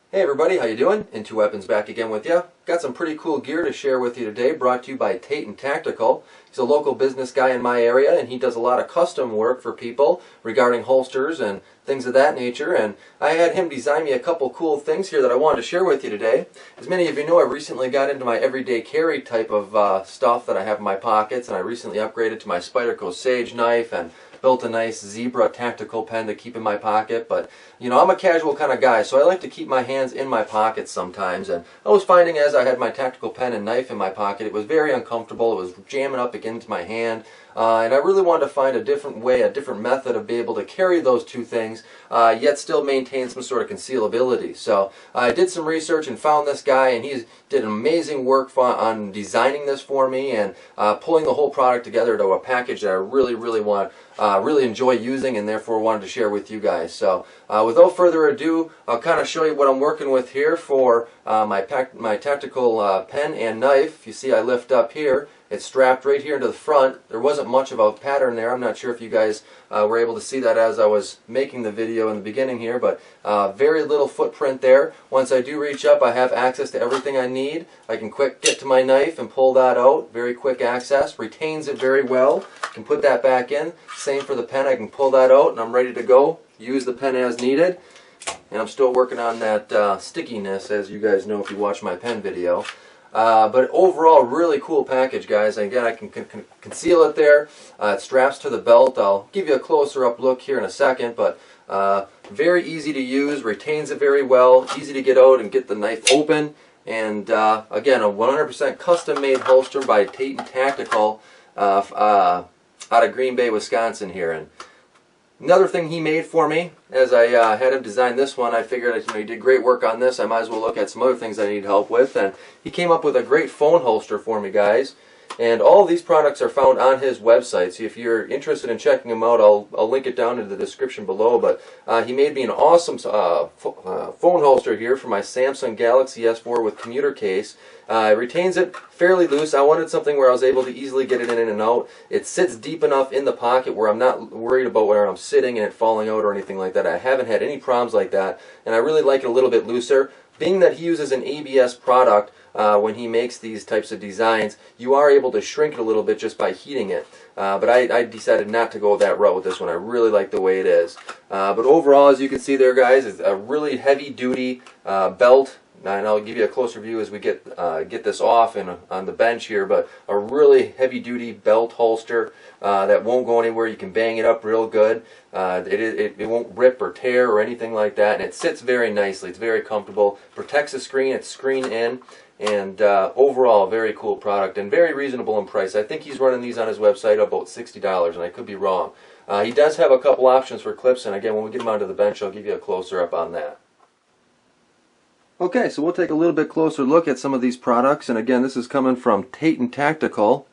Hey everybody, how you doing? IntoWeapons back again with you. Got some pretty cool gear to share with you today, brought to you by Tayton Tactical. He's a local business guy in my area, and he does a lot of custom work for people regarding holsters and things of that nature. And I had him design me a couple cool things here that I wanted to share with you today. As many of you know, I recently got into my everyday carry type of stuff that I have in my pockets, and I recently upgraded to my Spyderco Sage knife and built a nice zebra tactical pen to keep in my pocket. But you know, I'm a casual kind of guy, so I like to keep my hands in my pockets sometimes. And I was finding as I had my tactical pen and knife in my pocket, it was very uncomfortable. It was jamming up against my hand. And I really wanted to find a different way, a different method of being able to carry those two things, yet still maintain some sort of concealability. So I did some research and found this guy, and he did amazing work on designing this for me and pulling the whole product together to a package that I really enjoy using, and therefore wanted to share with you guys. So without further ado, I'll kind of show you what I'm working with here for my tactical pen and knife. You see I lift up here. It's strapped right here into the front. There wasn't much of a pattern there. I'm not sure if you guys were able to see that as I was making the video in the beginning here, but very little footprint there. Once I do reach up, I have access to everything I need. I can quick get to my knife and pull that out. Very quick access. Retains it very well. Can put that back in. Same for the pen. I can pull that out and I'm ready to go. Use the pen as needed. And I'm still working on that stickiness, as you guys know if you watch my pen video. But overall, really cool package, guys. Again, I can conceal it there. It straps to the belt. I'll give you a closer up look here in a second, but very easy to use, retains it very well, easy to get out and get the knife open. And again, a 100% custom-made holster by Tayton Tactical out of Green Bay, Wisconsin here. And another thing he made for me, as I had him design this one, I figured he did great work on this. I might as well look at some other things I need help with. And he came up with a great phone holster for me, guys. And all of these products are found on his website. So if you're interested in checking them out, I'll link it down in the description below. But he made me an awesome phone holster here for my Samsung Galaxy S4 with commuter case. It retains it fairly loose. I wanted something where I was able to easily get it in and out. It sits deep enough in the pocket where I'm not worried about where I'm sitting and it falling out or anything like that. I haven't had any problems like that, and I really like it a little bit looser. Being that he uses an ABS product when he makes these types of designs, you are able to shrink it a little bit just by heating it. But I decided not to go that route with this one. I really like the way it is. But overall, as you can see there, guys, it's a really heavy-duty belt. And I'll give you a closer view as we get this off and on the bench here, but a really heavy-duty belt holster that won't go anywhere. You can bang it up real good. It won't rip or tear or anything like that, and it sits very nicely. It's very comfortable. Protects the screen. It's screen in, and overall, very cool product and very reasonable in price. I think he's running these on his website about $60, and I could be wrong. He does have a couple options for clips, and again, when we get him onto the bench, I'll give you a closer up on that. Okay, so we'll take a little bit closer look at some of these products, and again, this is coming from Tayton Tactical.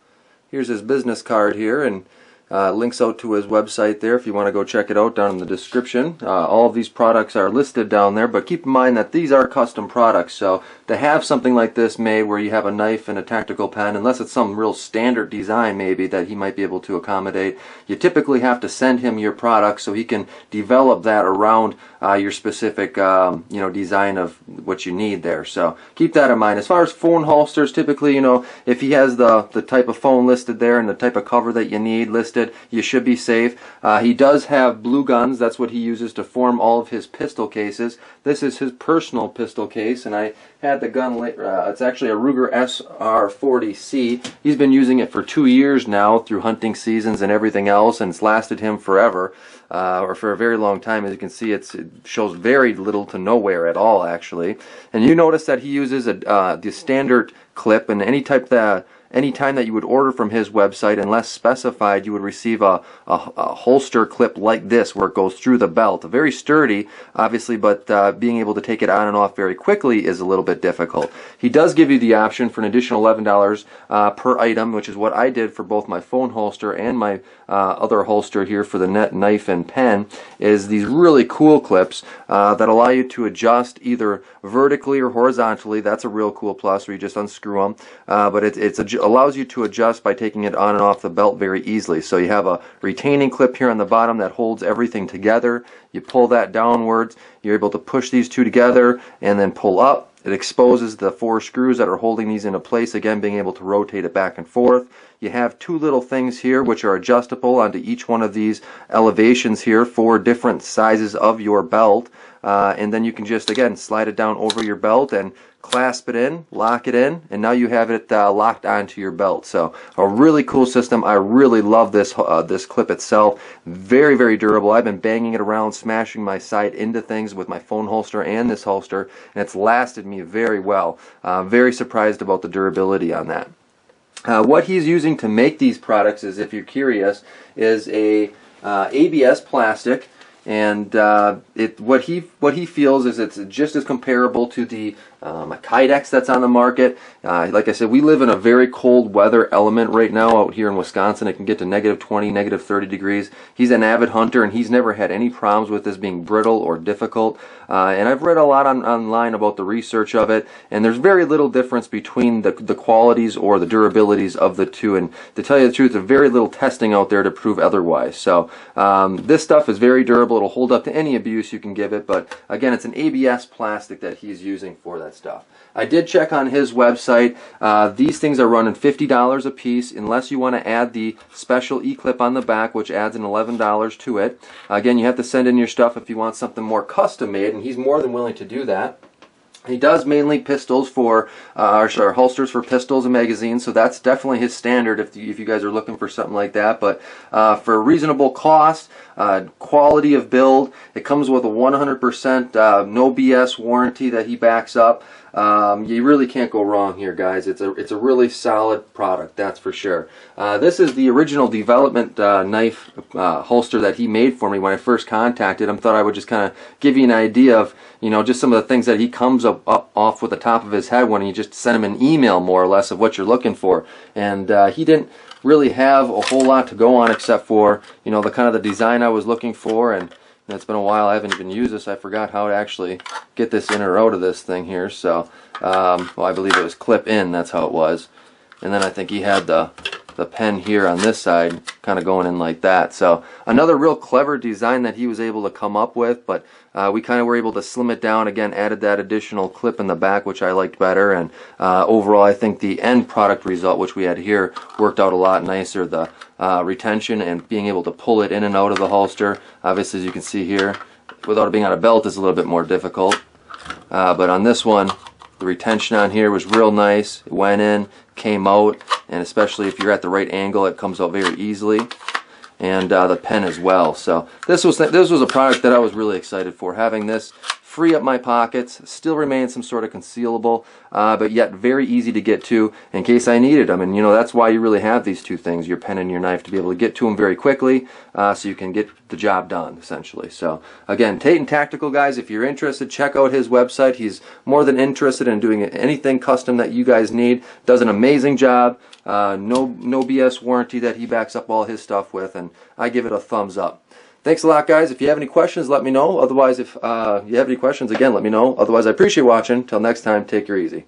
Here's his business card here, and links out to his website there if you want to go check it out down in the description. All of these products are listed down there, but keep in mind that these are custom products, so to have something like this made where you have a knife and a tactical pen, unless it's some real standard design maybe that he might be able to accommodate, you typically have to send him your product so he can develop that around your specific design of what you need there. So keep that in mind. As far as phone holsters, typically, if he has the type of phone listed there and the type of cover that you need listed, you should be safe. He does have blue guns. That's what he uses to form all of his pistol cases. This is his personal pistol case, and I had the gun, it's actually a Ruger SR40C. He's been using it for 2 years now through hunting seasons and everything else, and it's lasted him forever, or for a very long time. As you can see, it shows very little to nowhere at all, actually. And you notice that he uses the standard clip, and any time that you would order from his website, unless specified, you would receive a holster clip like this where it goes through the belt. Very sturdy, obviously, but being able to take it on and off very quickly is a little bit difficult. He does give you the option for an additional $11 per item, which is what I did for both my phone holster and my other holster here for the knife and pen, is these really cool clips that allow you to adjust either vertically or horizontally. That's a real cool plus where you just unscrew them, but it's allows you to adjust by taking it on and off the belt very easily. So you have a retaining clip here on the bottom that holds everything together. You pull that downwards, you're able to push these two together and then pull up. It exposes the 4 screws that are holding these into place, again being able to rotate it back and forth. You have 2 little things here which are adjustable onto each one of these elevations here for different sizes of your belt. And then you can just, again, slide it down over your belt and clasp it in, lock it in, and now you have it locked onto your belt. So a really cool system. I really love this this clip itself. Very, very durable. I've been banging it around, smashing my side into things with my phone holster and this holster, and it's lasted me very well. Very surprised about the durability on that. What he's using to make these products is, if you're curious, is a ABS plastic. And what he feels is it's just as comparable to the Kydex that's on the market. Like I said, we live in a very cold weather element right now out here in Wisconsin. It can get to -20, -30 degrees. He's an avid hunter, and he's never had any problems with this being brittle or difficult. And I've read a lot online about the research of it, and there's very little difference between the qualities or the durabilities of the two. And to tell you the truth, there's very little testing out there to prove otherwise. So this stuff is very durable. It'll hold up to any abuse you can give it, but again, it's an ABS plastic that he's using for that stuff. I did check on his website. These things are running $50 a piece, unless you want to add the special E-clip on the back, which adds an $11 to it. Again, you have to send in your stuff if you want something more custom made, and he's more than willing to do that. He does mainly pistols for, holsters for pistols and magazines, so that's definitely his standard if you guys are looking for something like that. But for a reasonable cost, quality of build, it comes with a 100% no BS warranty that he backs up. You really can't go wrong here, guys. It's a really solid product, that's for sure. This is the original development knife holster that he made for me when I first contacted him. Thought I would just kind of give you an idea of, you know, just some of the things that he comes up off with the top of his head when you just send him an email, more or less, of what you're looking for. And he didn't really have a whole lot to go on except for, you know, the kind of the design I was looking for. And it's been a while. I haven't even used this. I forgot how to actually get this in or out of this thing here. So, well, I believe it was clip in. That's how it was. And then I think he had the pen here on this side kind of going in like that. So another real clever design that he was able to come up with, but we kind of were able to slim it down. Again, added that additional clip in the back, which I liked better. And overall, I think the end product result, which we had here, worked out a lot nicer. The retention and being able to pull it in and out of the holster, obviously, as you can see here, without it being on a belt, is a little bit more difficult. But on this one, the retention on here was real nice. It went in, came out, and especially if you're at the right angle, it comes out very easily. And the pen as well. So this was a product that I was really excited for. Having this free up my pockets, still remains some sort of concealable, but yet very easy to get to in case I needed them. And you know, that's why you really have these two things, your pen and your knife, to be able to get to them very quickly, so you can get the job done, essentially. So again, Tayton Tactical, guys, if you're interested, check out his website. He's more than interested in doing anything custom that you guys need. Does an amazing job. No BS warranty that he backs up all his stuff with, and I give it a thumbs up. Thanks a lot, guys. If you have any questions, let me know. Otherwise, if you have any questions, again, let me know. Otherwise, I appreciate watching. Till next time, take her easy.